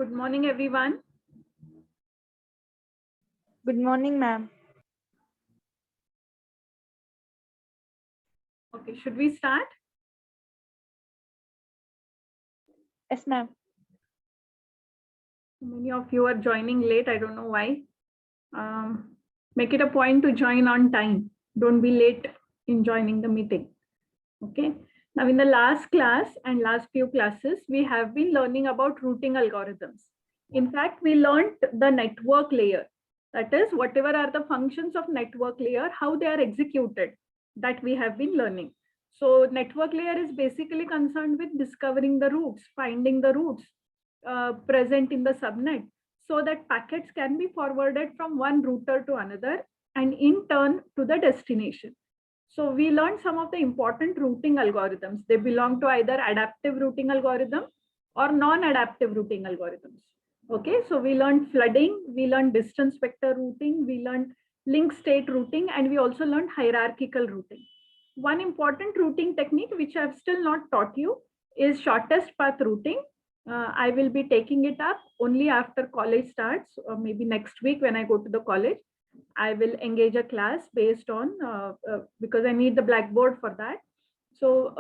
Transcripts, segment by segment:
Good morning, everyone. Good morning, ma'am. Okay, should we start? Yes, ma'am. Many of you are joining late. I don't know why. Make it a point to join on time. Don't be late in joining the meeting. Okay. Now, in the last class and last few classes, we have been learning about routing algorithms. In fact, we learned the network layer. That is, whatever are the functions of network layer, how they are executed, that we have been learning. So network layer is basically concerned with discovering the routes, finding the routes present in the subnet, so that packets can be forwarded from one router to another and in turn to the destination. So we learned some of the important routing algorithms. They belong to either adaptive routing algorithm or non-adaptive routing algorithms. Okay, so we learned flooding, we learned distance vector routing, we learned link state routing, and we also learned hierarchical routing. One important routing technique which I've still not taught you is shortest path routing. I will be taking it up only after college starts, or maybe next week when I go to the college. I will engage a class based on, because I need the Blackboard for that. So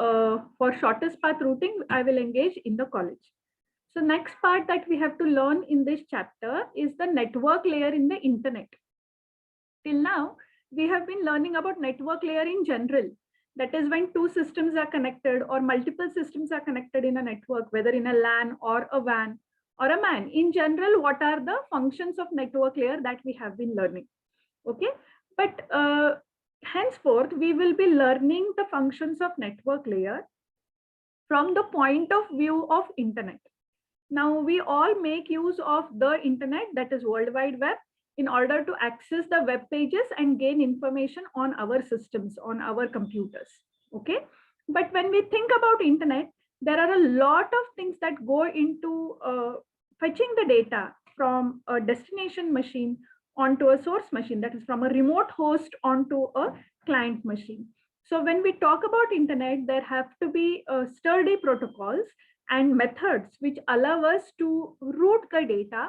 for shortest path routing, I will engage in the college. So next part that we have to learn in this chapter is the network layer in the internet. Till now, we have been learning about network layer in general. That is when two systems are connected or multiple systems are connected in a network, whether in a LAN or a WAN or a MAN. In general, what are the functions of network layer that we have been learning? Okay, but henceforth, we will be learning the functions of network layer from the point of view of internet. Now, we all make use of the internet, that is World Wide Web, in order to access the web pages and gain information on our systems, on our computers. Okay, but when we think about internet, there are a lot of things that go into fetching the data from a destination machine onto a source machine, that is from a remote host onto a client machine. So when we talk about internet, there have to be sturdy protocols and methods which allow us to route the data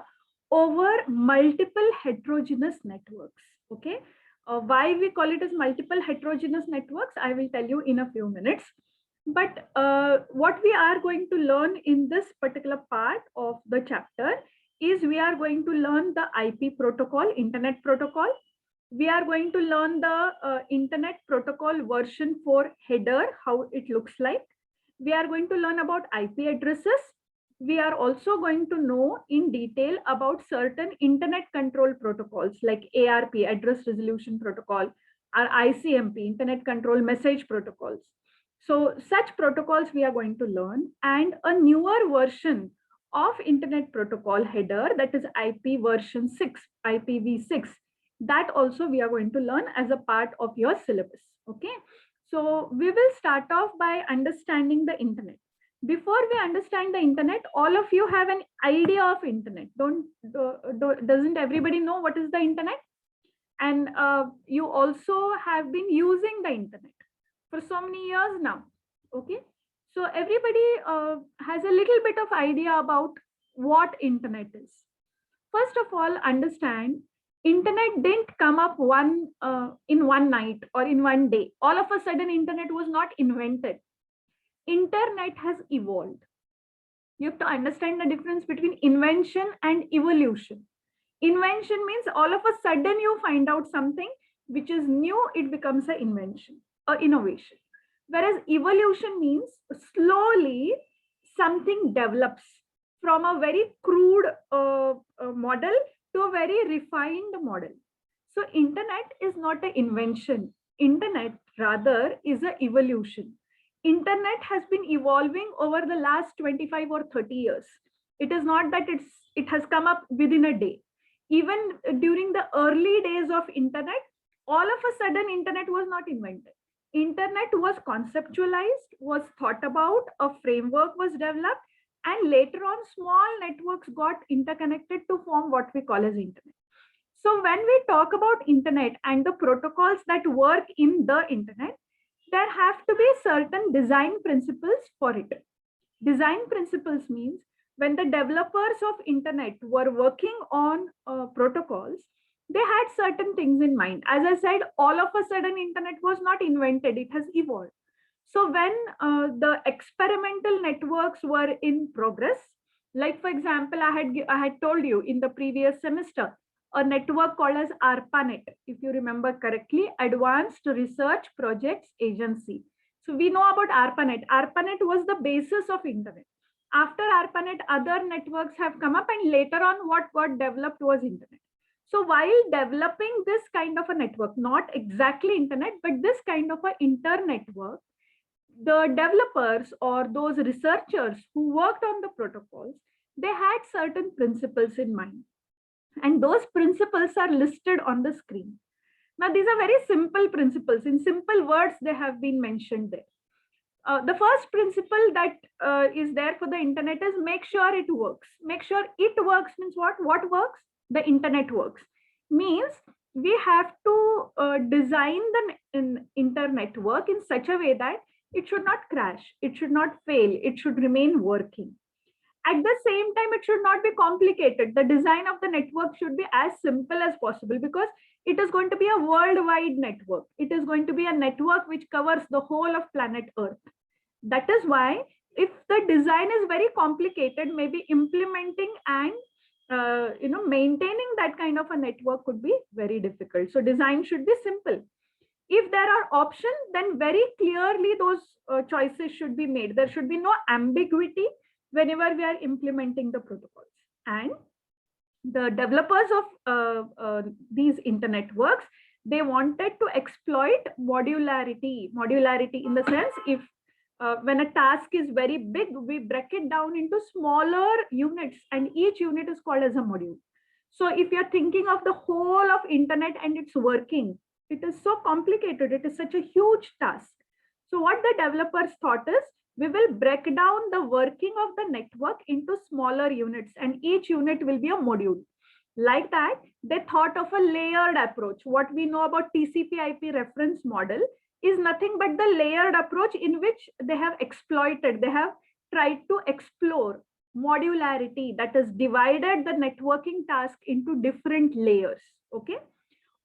over multiple heterogeneous networks. Okay, why we call it as multiple heterogeneous networks, I will tell you in a few minutes. But what we are going to learn in this particular part of the chapter is we are going to learn the IP protocol, internet protocol. We are going to learn the internet protocol version 4 header, how it looks like. We are going to learn about IP addresses. We are also going to know in detail about certain internet control protocols like ARP, Address Resolution Protocol, or ICMP, Internet Control Message Protocols. So such protocols we are going to learn, and a newer version of Internet Protocol header, that is IP version 6, IPv6. That also we are going to learn as a part of your syllabus. Okay. So we will start off by understanding the internet. Before we understand the internet, all of you have an idea of internet. Doesn't everybody know what is the internet? And you also have been using the internet for so many years now. Okay, so everybody has a little bit of idea about what internet is. First of all, understand internet didn't come up in one night or in one day. All of a sudden, internet was not invented. Internet has evolved. You have to understand the difference between invention and evolution. Invention means all of a sudden you find out something which is new, it becomes an invention or innovation. Whereas evolution means slowly something develops from a very crude model to a very refined model. So internet is not an invention. Internet rather is an evolution. Internet has been evolving over the last 25 or 30 years. It is not that it has come up within a day. Even during the early days of internet, all of a sudden internet was not invented. Internet was conceptualized, was thought about, a framework was developed, and later on small networks got interconnected to form what we call as internet. So when we talk about internet and the protocols that work in the internet, there have to be certain design principles for it. Design principles means when the developers of internet were working on protocols, they had certain things in mind. As I said, all of a sudden internet was not invented, it has evolved. So when the experimental networks were in progress, like for example, I had told you in the previous semester, a network called as ARPANET, if you remember correctly, Advanced Research Projects Agency. So we know about ARPANET. ARPANET was the basis of internet. After ARPANET, other networks have come up, and later on what got developed was internet. So while developing this kind of a network, not exactly internet, but this kind of an internetwork, the developers or those researchers who worked on the protocols, they had certain principles in mind. And those principles are listed on the screen. Now, these are very simple principles. In simple words, they have been mentioned there. The first principle that is there for the internet is make sure it works. Make sure it works means what? What works? The internet works. Means we have to design the internet work in such a way that it should not crash, it should not fail, it should remain working. At the same time, it should not be complicated. The design of the network should be as simple as possible, because it is going to be a worldwide network. It is going to be a network which covers the whole of planet Earth. That is why if the design is very complicated, maybe implementing and maintaining that kind of a network could be very difficult. So design should be simple. If there are options, then very clearly those choices should be made. There should be no ambiguity whenever we are implementing the protocols. And the developers of these internet works, they wanted to exploit modularity. Modularity in the sense, if when a task is very big, we break it down into smaller units, and each unit is called as a module. So if you're thinking of the whole of internet and it's working, it is so complicated. It is such a huge task. So what the developers thought is, we will break down the working of the network into smaller units, and each unit will be a module. Like that, they thought of a layered approach. What we know about TCP/IP reference model is nothing but the layered approach in which they have exploited, they have tried to explore modularity, that is divided the networking task into different layers. Okay.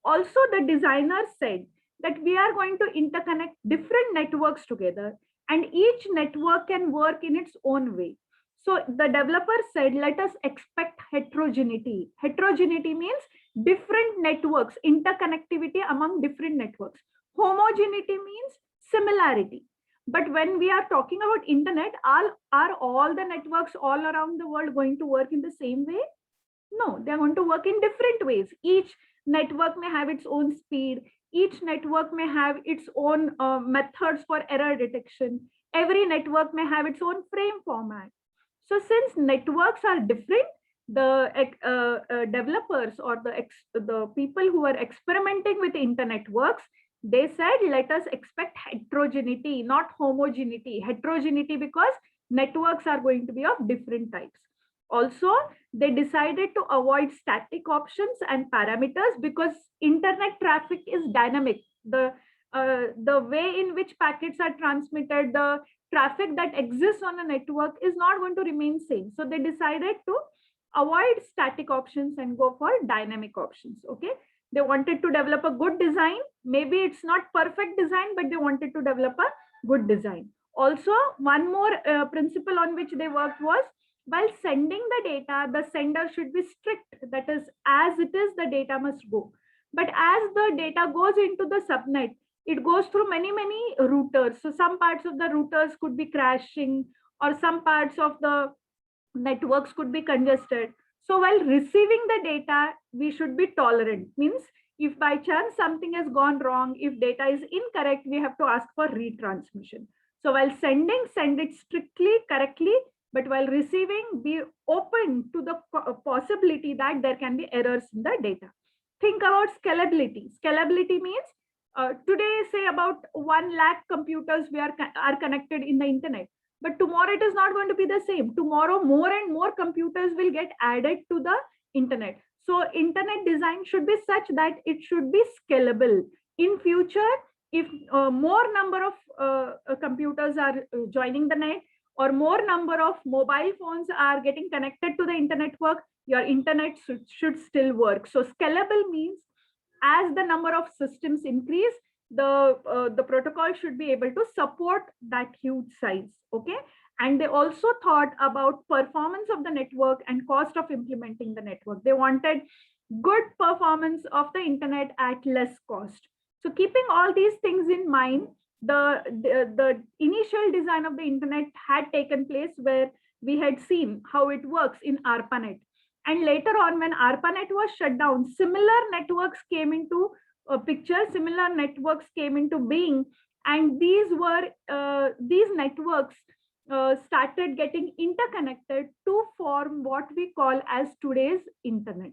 Also, the designer said that we are going to interconnect different networks together, and each network can work in its own way. So the developer said, let us expect heterogeneity. Heterogeneity means different networks, interconnectivity among different networks. Homogeneity means similarity. But when we are talking about internet, are all the networks all around the world going to work in the same way? No, they're going to work in different ways. Each network may have its own speed. Each network may have its own methods for error detection. Every network may have its own frame format. So since networks are different, the developers or the people who are experimenting with internet works, they said, let us expect heterogeneity, not homogeneity. Heterogeneity because networks are going to be of different types. Also, they decided to avoid static options and parameters because internet traffic is dynamic. The way in which packets are transmitted, the traffic that exists on a network is not going to remain same. So they decided to avoid static options and go for dynamic options. Okay. They wanted to develop a good design. Maybe it's not perfect design, but they wanted to develop a good design. Also, one more principle on which they worked was, while sending the data, the sender should be strict. That is, as it is, the data must go. But as the data goes into the subnet, it goes through many routers. So some parts of the routers could be crashing, or some parts of the networks could be congested. So while receiving the data, we should be tolerant. Means if by chance something has gone wrong, if data is incorrect, we have to ask for retransmission. So while sending, send it strictly, correctly, but while receiving, be open to the possibility that there can be errors in the data. Think about scalability. Scalability means today, say about 1 lakh computers are connected in the internet. But tomorrow it is not going to be the same. Tomorrow, more and more computers will get added to the internet. So internet design should be such that it should be scalable. In future, if more number of computers are joining the net, or more number of mobile phones are getting connected to the internet network, your internet should still work. So scalable means as the number of systems increase, the protocol should be able to support that huge size. Okay. And they also thought about performance of the network and cost of implementing the network. They wanted good performance of the internet at less cost. So keeping all these things in mind, the initial design of the internet had taken place, where we had seen how it works in ARPANET. And later on, when ARPANET was shut down, similar networks came into a picture, similar networks came into being. And these networks started getting interconnected to form what we call as today's internet.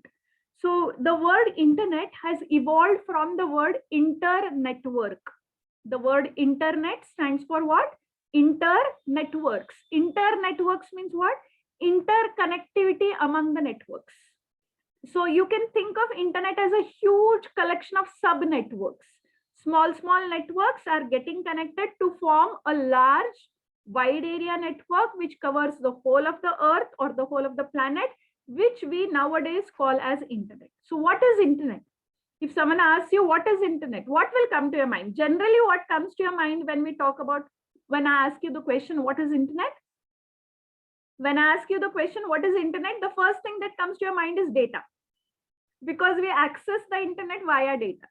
So the word internet has evolved from the word inter-network. The word internet stands for what? Inter-networks. Inter-networks means what? Interconnectivity among the networks. So you can think of internet as a huge collection of sub-networks. Small networks are getting connected to form a large, wide area network which covers the whole of the earth or the whole of the planet, which we nowadays call as internet. So what is internet? If someone asks you what is internet, what will come to your mind? Generally, what comes to your mind when I ask you the question, what is internet? When I ask you the question, what is internet? The first thing that comes to your mind is data, because we access the internet via data,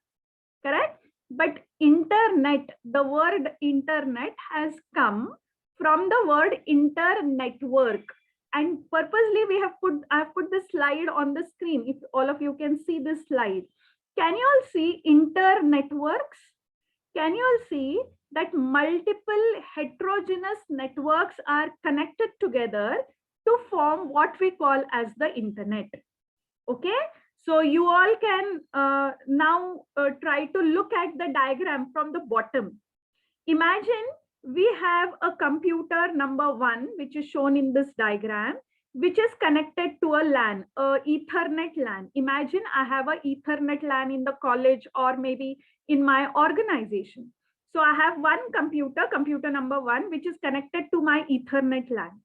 correct? But internet, the word internet has come from the word inter-network. And purposely I've put this slide on the screen. If all of you can see this slide, can you all see inter-networks? Can you all see that multiple heterogeneous networks are connected together to form what we call as the internet? Okay, so you all can now try to look at the diagram from the bottom. Imagine we have a computer number 1, which is shown in this diagram, which is connected to a LAN, Ethernet LAN. Imagine I have an Ethernet LAN in the college or maybe in my organization. So I have one computer number 1, which is connected to my Ethernet LAN.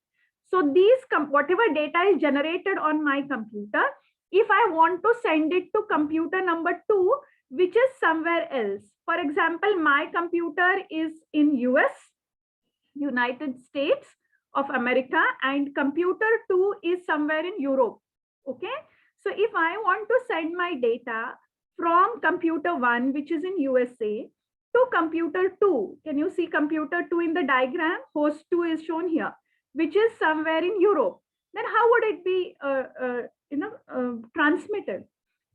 So these whatever data is generated on my computer, if I want to send it to computer number 2, which is somewhere else. For example, my computer is in US, United States of America, and computer 2 is somewhere in Europe. Okay, so if I want to send my data from computer 1, which is in USA, to computer 2, can you see computer 2 in the diagram? Host 2 is shown here, which is somewhere in Europe. Then how would it be transmitted?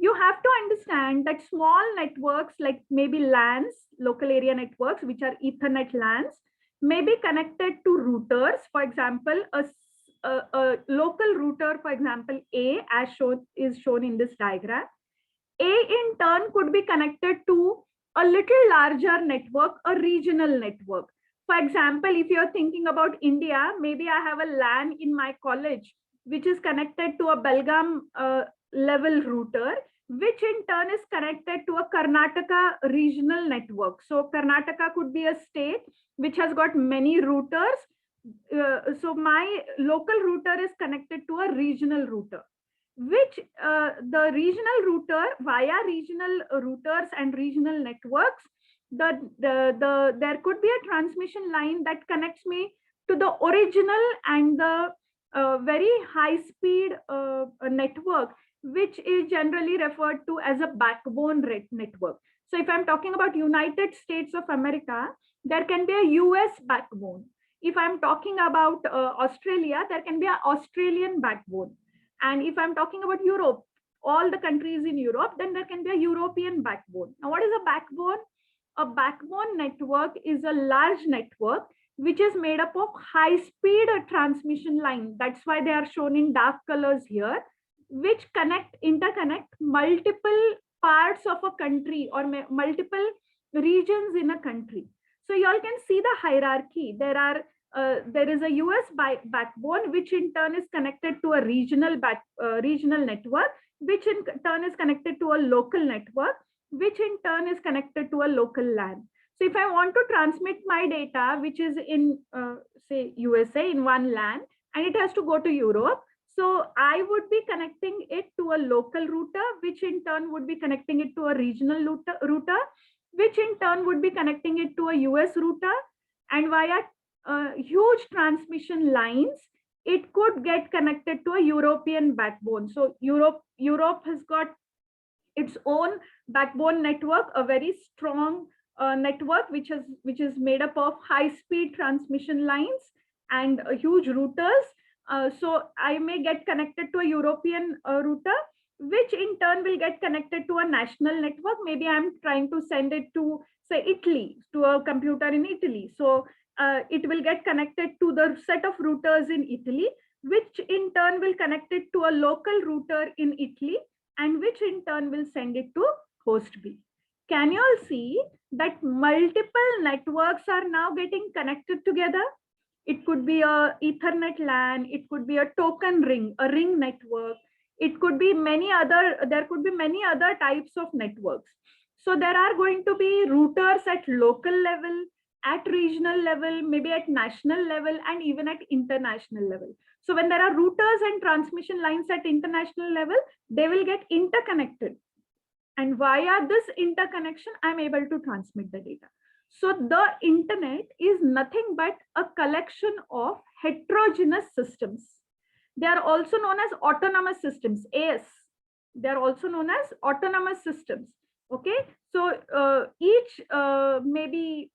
You have to understand that small networks like maybe LANs, local area networks, which are Ethernet LANs, may be connected to routers. For example, a local router, for example, A, as is shown in this diagram. A in turn could be connected to a little larger network, a regional network. For example, if you're thinking about India, maybe I have a LAN in my college, which is connected to a Belgaum level router, which in turn is connected to a Karnataka regional network. So Karnataka could be a state which has got many routers. So my local router is connected to a regional router, which the regional router, via regional routers and regional networks, there could be a transmission line that connects me to the original and the very high speed network, which is generally referred to as a backbone network. So if I'm talking about United States of America, there can be a US backbone. If I'm talking about Australia, there can be an Australian backbone. And if I'm talking about Europe, all the countries in Europe, then there can be a European backbone. Now, what is a backbone? A backbone network is a large network which is made up of high-speed transmission line. That's why they are shown in dark colors here, which interconnect multiple parts of a country or multiple regions in a country. So you all can see the hierarchy. There is a US backbone, which in turn is connected to a regional network, which in turn is connected to a local network, which in turn is connected to a local LAN. So if I want to transmit my data, which is in, say, USA in one LAN, and it has to go to Europe, so I would be connecting it to a local router, which in turn would be connecting it to a regional router, which in turn would be connecting it to a US router, and via huge transmission lines, it could get connected to a European backbone. So Europe has got its own backbone network, a very strong network, which is made up of high-speed transmission lines and huge routers. So I may get connected to a European router, which in turn will get connected to a national network. Maybe I'm trying to send it to, say, Italy, to a computer in Italy. So it will get connected to the set of routers in Italy, which in turn will connect it to a local router in Italy, and which in turn will send it to host B. Can you all see that multiple networks are now getting connected together? It could be a Ethernet LAN, it could be a token ring, a ring network. It could be there could be many other types of networks. So there are going to be routers at local level, at regional level, maybe at national level, and even at international level. So when there are routers and transmission lines at international level, they will get interconnected. And via this interconnection, I'm able to transmit the data. So the internet is nothing but a collection of heterogeneous systems. They are also known as autonomous systems, AS. They are also known as autonomous systems. Okay, so each maybe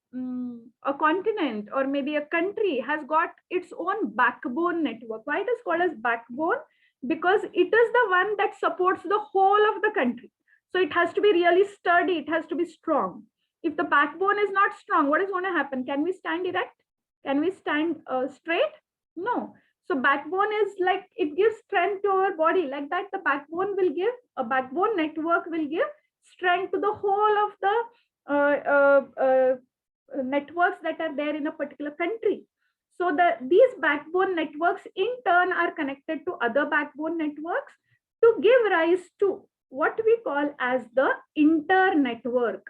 a continent or maybe a country has got its own backbone network. Why it is called as backbone? Because it is the one that supports the whole of the country. So it has to be really sturdy. It has to be strong. If the backbone is not strong, what is going to happen? Can we stand erect? Can we stand straight? No. So backbone is like, it gives strength to our body. Like that, the backbone will give, a backbone network will give strength to the whole of the networks that are there in a particular country. So these backbone networks in turn are connected to other backbone networks to give rise to what we call as the internetwork.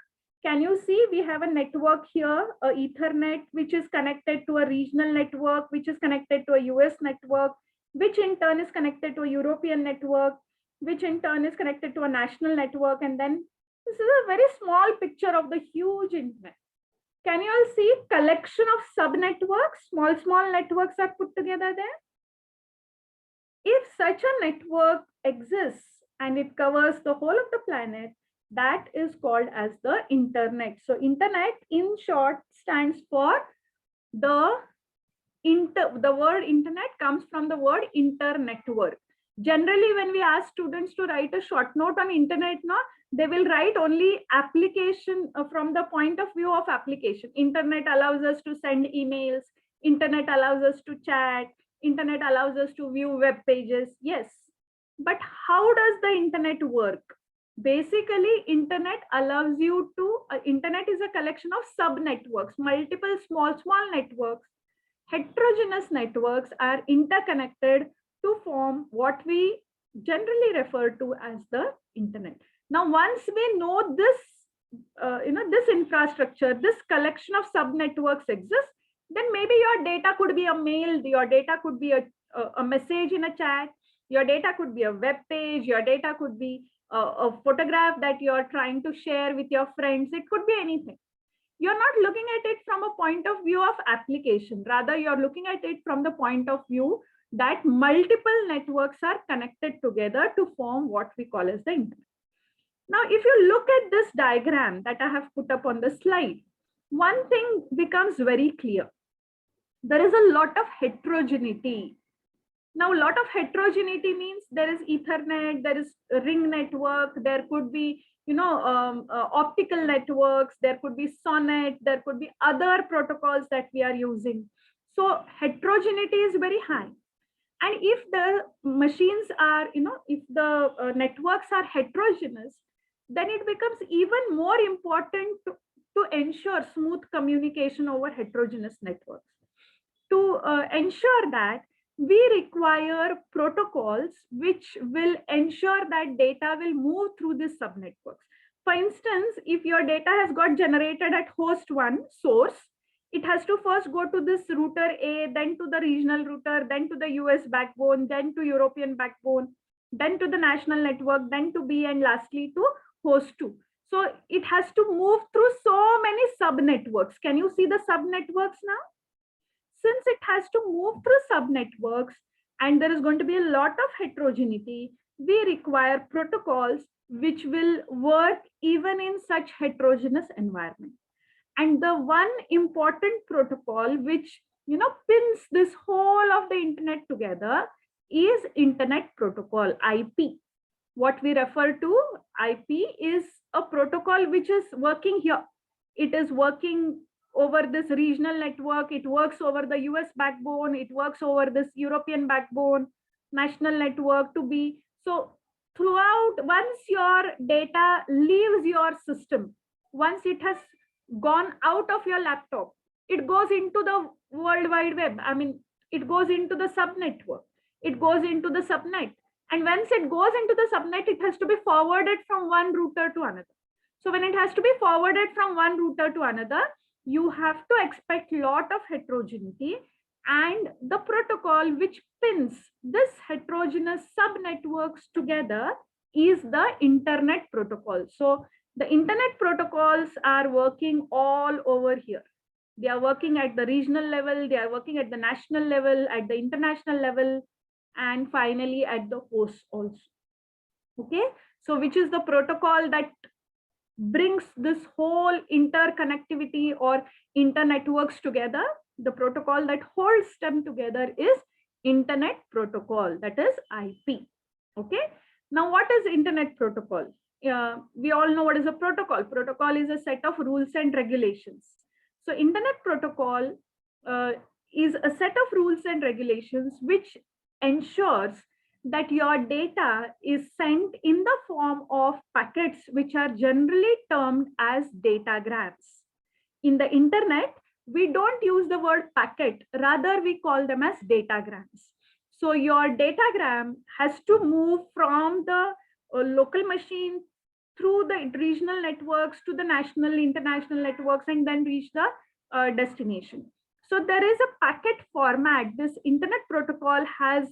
Can you see we have a network here, a Ethernet, which is connected to a regional network, which is connected to a US network, which in turn is connected to a European network, which in turn is connected to a national network. And then this is a very small picture of the huge internet. Can you all see collection of sub-networks? Small networks are put together there. If such a network exists and it covers the whole of the planet, that is called as the internet. So internet in short stands for the word internet comes from the word internetwork. Generally, when we ask students to write a short note on internet, they will write only application from the point of view of application. Internet allows us to send emails. Internet allows us to chat. Internet allows us to view web pages. Yes, but how does the internet work? Basically, internet allows you to, internet is a collection of sub-networks, multiple small networks. Heterogeneous networks are interconnected to form what we generally refer to as the internet. Now, once we know this, this infrastructure, this collection of sub-networks exists, then maybe your data could be a mail, your data could be a message in a chat, your data could be a web page, your data could be a photograph that you're trying to share with your friends. It could be anything. You're not looking at it from a point of view of application. Rather, you're looking at it from the point of view that multiple networks are connected together to form what we call as the internet. Now, if you look at this diagram that I have put up on the slide, one thing becomes very clear. There is a lot of heterogeneity. Now, a lot of heterogeneity means there is Ethernet, there is a ring network, there could be, optical networks, there could be SONET, there could be other protocols that we are using. So heterogeneity is very high. And if the machines are, if the networks are heterogeneous, then it becomes even more important to ensure smooth communication over heterogeneous networks. To ensure that, we require protocols which will ensure that data will move through these subnetworks. For instance, if your data has got generated at host 1 source, it has to first go to this router A, then to the regional router, then to the US backbone, then to European backbone, then to the national network, then to B, and lastly to host 2. So it has to move through so many sub-networks. Can you see the sub-networks now? Since it has to move through sub-networks and there is going to be a lot of heterogeneity, we require protocols which will work even in such heterogeneous environment. And the one important protocol which pins this whole of the internet together is Internet Protocol, IP. What we refer to IP is a protocol which is working here. It is working over this regional network. It works over the US backbone. It works over this European backbone, national network to be. So throughout, once your data leaves your system, once it has gone out of your laptop, it goes into the World Wide Web. I mean, it goes into the subnetwork. It goes into the subnet. And once it goes into the subnet, it has to be forwarded from one router to another. So when it has to be forwarded from one router to another, you have to expect a lot of heterogeneity, and the protocol which pins this heterogeneous subnetworks together is the Internet Protocol. So the Internet protocols are working all over here. They are working at the regional level, they are working at the national level, at the international level, and finally at the host also. Okay, so which is the protocol that brings this whole interconnectivity or internetworks together? The protocol that holds them together is Internet Protocol, that is IP. Okay, now what is Internet Protocol? We all know what is a protocol. Protocol is a set of rules and regulations. So Internet Protocol is a set of rules and regulations which ensures that your data is sent in the form of packets which are generally termed as datagrams. In the internet, we don't use the word packet, rather we call them as datagrams. So your datagram has to move from the local machine through the regional networks to the national, international networks, and then reach the destination. So there is a packet format. This Internet Protocol has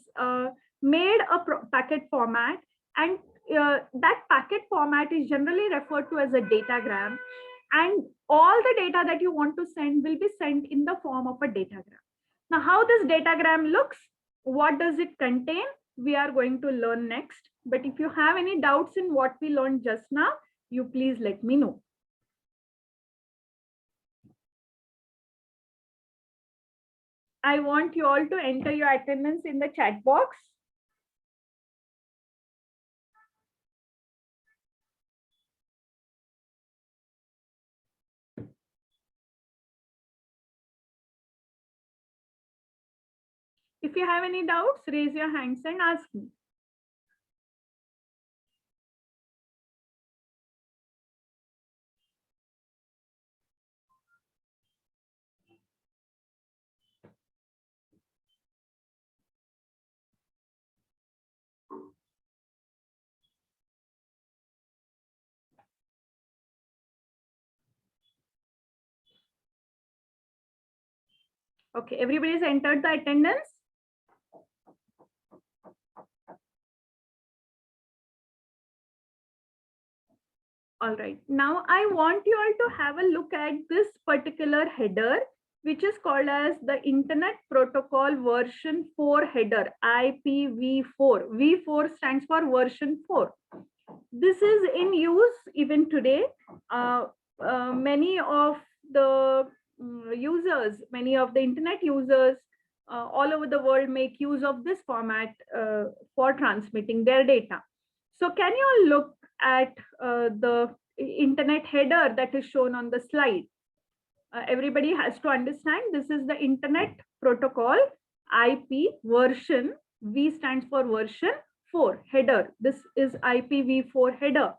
made a packet format, and that packet format is generally referred to as a datagram, and all the data that you want to send will be sent in the form of a datagram. Now, how this datagram looks, what does it contain, we are going to learn next. But if you have any doubts in what we learned just now, you please let me know. I want you all to enter your attendance in the chat box. If you have any doubts, raise your hands and ask me. Okay, everybody's entered the attendance. All right, now I want you all to have a look at this particular header, which is called as the Internet Protocol version 4 header, IPv4. V4 stands for version 4. This is in use even today. Many of the users, many of the internet users all over the world make use of this format for transmitting their data. So can you all look at the internet header that is shown on the slide? Everybody has to understand this is the Internet Protocol IP version. V stands for version 4 header. This is IPv4 header.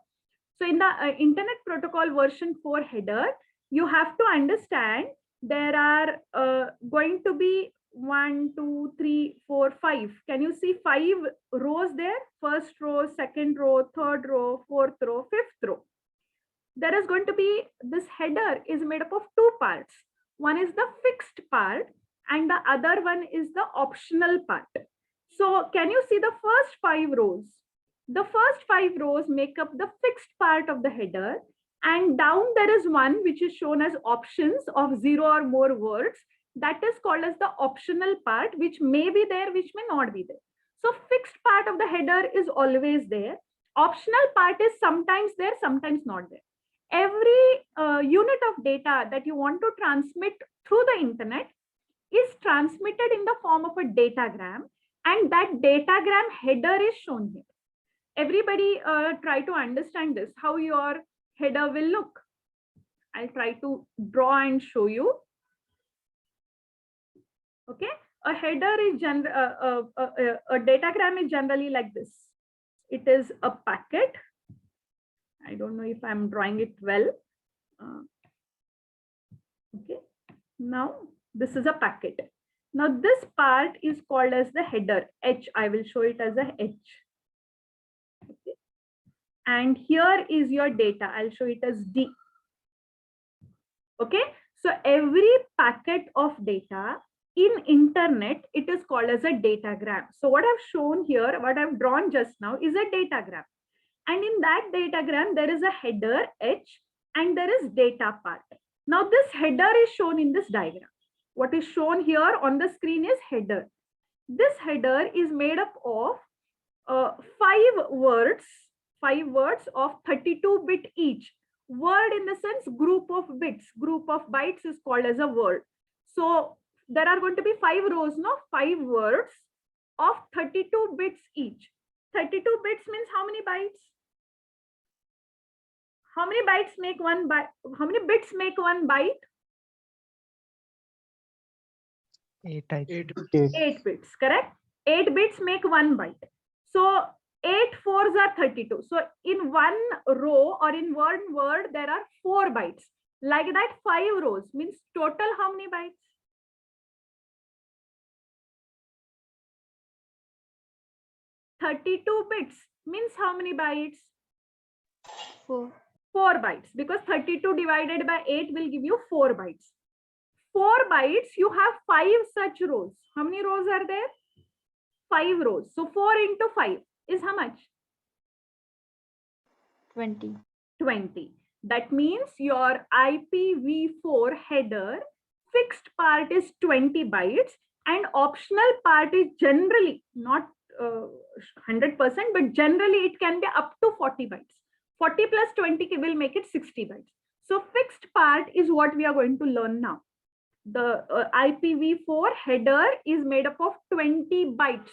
So in the Internet Protocol version 4 header, you have to understand there are going to be 1, 2, 3, 4, 5. Can you see 5 rows there? First row, second row, third row, fourth row, fifth row. there is going to be, this header is made up of two parts. One is the fixed part and the other one is the optional part. So can you see the first 5 rows? The first 5 rows make up the fixed part of the header, and down there is one which is shown as options of 0 or more words. That is called as the optional part, which may be there, which may not be there. So fixed part of the header is always there. Optional part is sometimes there, sometimes not there. Every unit of data that you want to transmit through the internet is transmitted in the form of a datagram, and that datagram header is shown here. Everybody try to understand this, how your header will look. I'll try to draw and show you. Okay, a header is a datagram is generally like this. It is a packet. I don't know if I'm drawing it well. Okay, now this is a packet. Now this part is called as the header, H. I will show it as a H. Okay. And here is your data. I'll show it as D. Okay, so every packet of data in internet, it is called as a datagram. So what I've shown here, what I've drawn just now is a datagram. And in that datagram, there is a header H and there is data part. Now this header is shown in this diagram. What is shown here on the screen is header. This header is made up of 5 words of 32-bit each. Word in the sense group of bits, group of bytes is called as a word. So there are going to be 5 rows, no? 5 words of 32 bits each. 32 bits means how many bytes? How many bytes make one byte? How many bits make one byte? 8 bits, correct? 8 bits make one byte. So 8 fours are 32. So in one row or in one word, there are 4 bytes. Like that, 5 rows means total how many bytes? 32 bits means how many bytes? 4. 4 bytes, because 32 divided by 8 will give you 4 bytes. 4 bytes, you have 5 such rows. How many rows are there? 5 rows. So 4 into 5 is how much? 20. 20. That means your IPv4 header fixed part is 20 bytes and optional part is generally not 100%, but generally it can be up to 40 bytes. 40 plus 20 will make it 60 bytes. So fixed part is what we are going to learn now. The IPv4 header is made up of 20 bytes.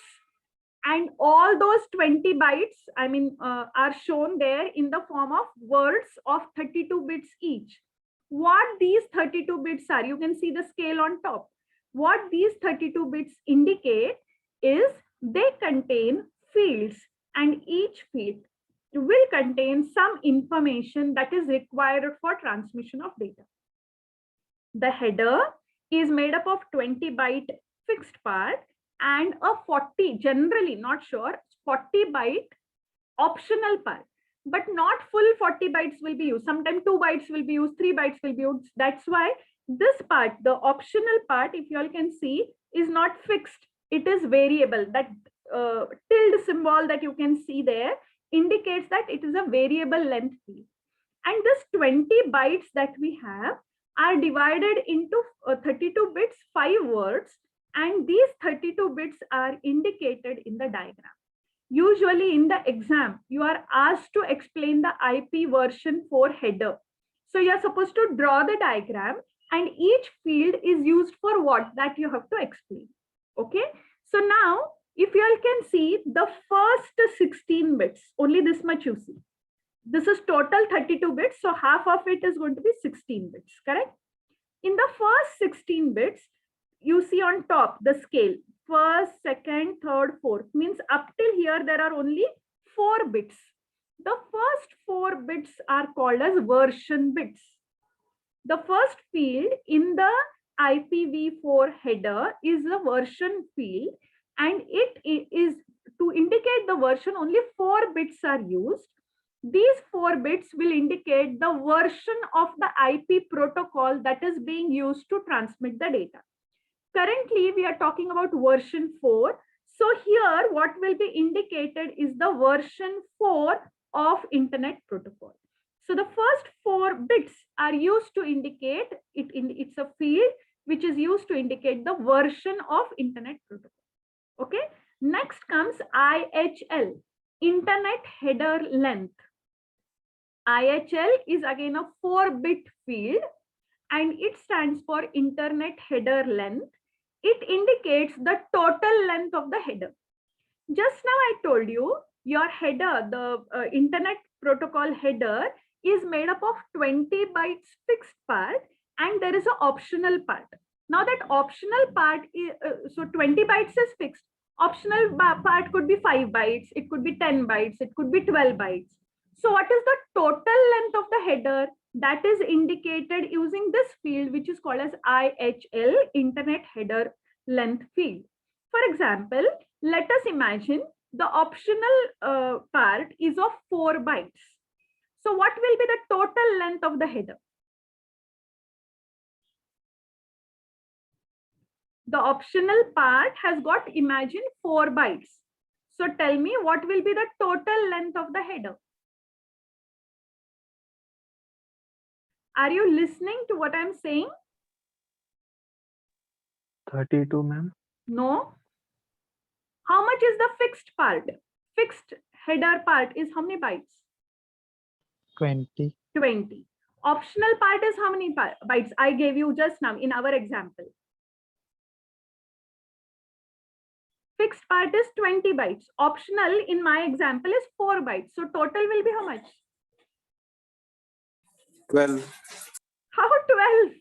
And all those 20 bytes, are shown there in the form of words of 32 bits each. What these 32 bits are, you can see the scale on top. What these 32 bits indicate is they contain fields, and each field will contain some information that is required for transmission of data. The header is made up of 20 byte fixed part and a 40, generally not sure, 40 byte optional part, but not full 40 bytes will be used. Sometimes 2 bytes will be used, 3 bytes will be used. That's why this part, the optional part, if you all can see, is not fixed. It is variable. That tilde symbol that you can see there indicates that it is a variable length field. And this 20 bytes that we have are divided into 32 bits, 5 words, and these 32 bits are indicated in the diagram. Usually in the exam, you are asked to explain the IP version 4 header. So you're supposed to draw the diagram and each field is used for what, that you have to explain. Okay. So now, if you all can see the first 16 bits, only this much you see. This is total 32 bits. So half of it is going to be 16 bits, correct? In the first 16 bits, you see on top the scale, first, second, third, fourth, means up till here there are only 4 bits. The first 4 bits are called as version bits. The first field in the IPv4 header is the version field, and it is to indicate the version, only 4 bits are used. These 4 bits will indicate the version of the IP protocol that is being used to transmit the data. Currently, we are talking about version 4. So here, what will be indicated is the version 4 of Internet Protocol. So the first 4 bits are used to indicate it. It's a field which is used to indicate the version of Internet Protocol. Okay. Next comes IHL, Internet Header Length. IHL is again a 4-bit field and it stands for Internet Header Length. It indicates the total length of the header. Just now I told you your header, the Internet Protocol header is made up of 20 bytes fixed part and there is an optional part. Now that optional part is, so 20 bytes is fixed. Optional part could be 5 bytes, it could be 10 bytes, it could be 12 bytes. So what is the total length of the header? That is indicated using this field, which is called as IHL, Internet Header Length field. For example, let us imagine the optional part is of 4 bytes. So what will be the total length of the header? The optional part has got, imagine, 4 bytes. So tell me what will be the total length of the header? Are you listening to what I'm saying? 32, ma'am. No. How much is the fixed part? Fixed header part is how many bytes? 20. 20. Optional part is how many bytes? I gave you just now in our example. Fixed part is 20 bytes. Optional in my example is 4 bytes. So total will be how much? 12. How 12?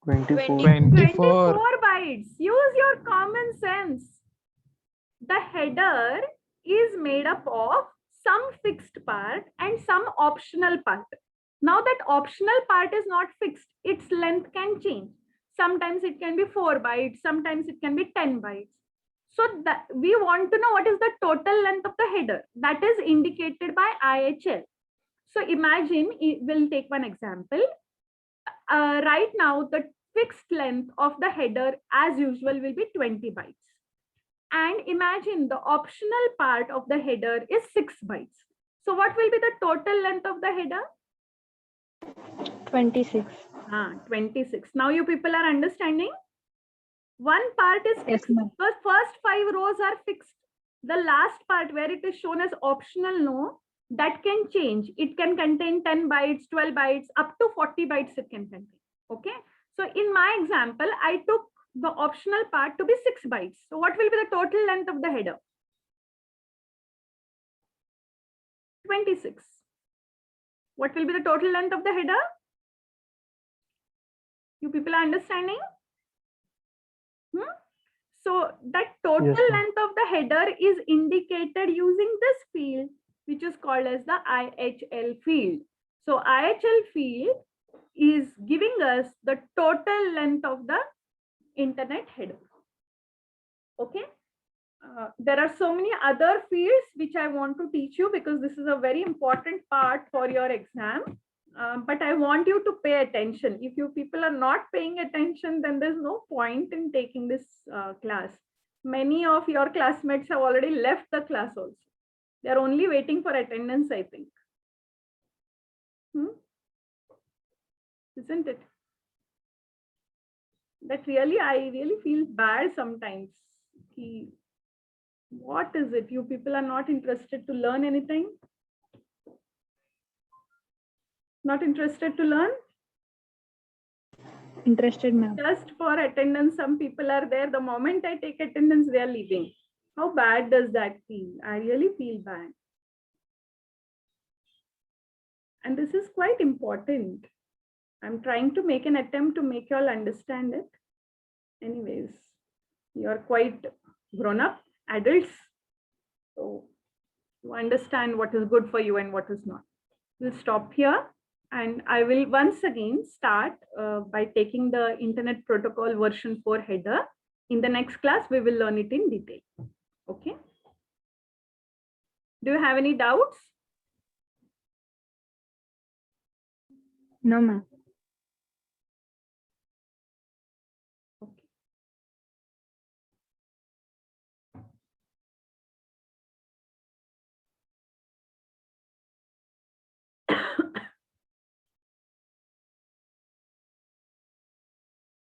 24. 24 bytes. Use your common sense. The header is made up of some fixed part and some optional part. Now that optional part is not fixed, its length can change. Sometimes it can be 4 bytes, sometimes it can be 10 bytes. So that we want to know what is the total length of the header. That is indicated by IHL. So imagine, we'll take one example. Right now, the fixed length of the header as usual will be 20 bytes. And imagine the optional part of the header is 6 bytes. So what will be the total length of the header? 26. 26. Now you people are understanding? One part is fixed. Yes, ma'am. The first 5 rows are fixed. The last part where it is shown as optional, no, that can change. It can contain 10 bytes, 12 bytes, up to 40 bytes it can contain. Okay. So in my example, I took the optional part to be 6 bytes. So what will be the total length of the header? 26. What will be the total length of the header? You people are understanding? So that total Yes, ma'am. length of the header is indicated using this field, which is called as the IHL field. So IHL field is giving us the total length of the internet header. Okay. There are so many other fields which I want to teach you because this is a very important part for your exam. But I want you to pay attention. If you people are not paying attention, then there's no point in taking this class. Many of your classmates have already left the class also. They're only waiting for attendance, I think. Isn't it? That really, I really feel bad sometimes. What is it? You people are not interested to learn anything? Not interested to learn? Interested, ma'am. Just for attendance, some people are there. The moment I take attendance, they are leaving. How bad does that feel? I really feel bad. And this is quite important. I'm trying to make an attempt to make you all understand it. Anyways, you're quite grown up adults. So you understand what is good for you and what is not. We'll stop here. And I will once again start by taking the Internet Protocol version 4 header. In the next class, we will learn it in detail. Okay. Do you have any doubts? No, ma'am.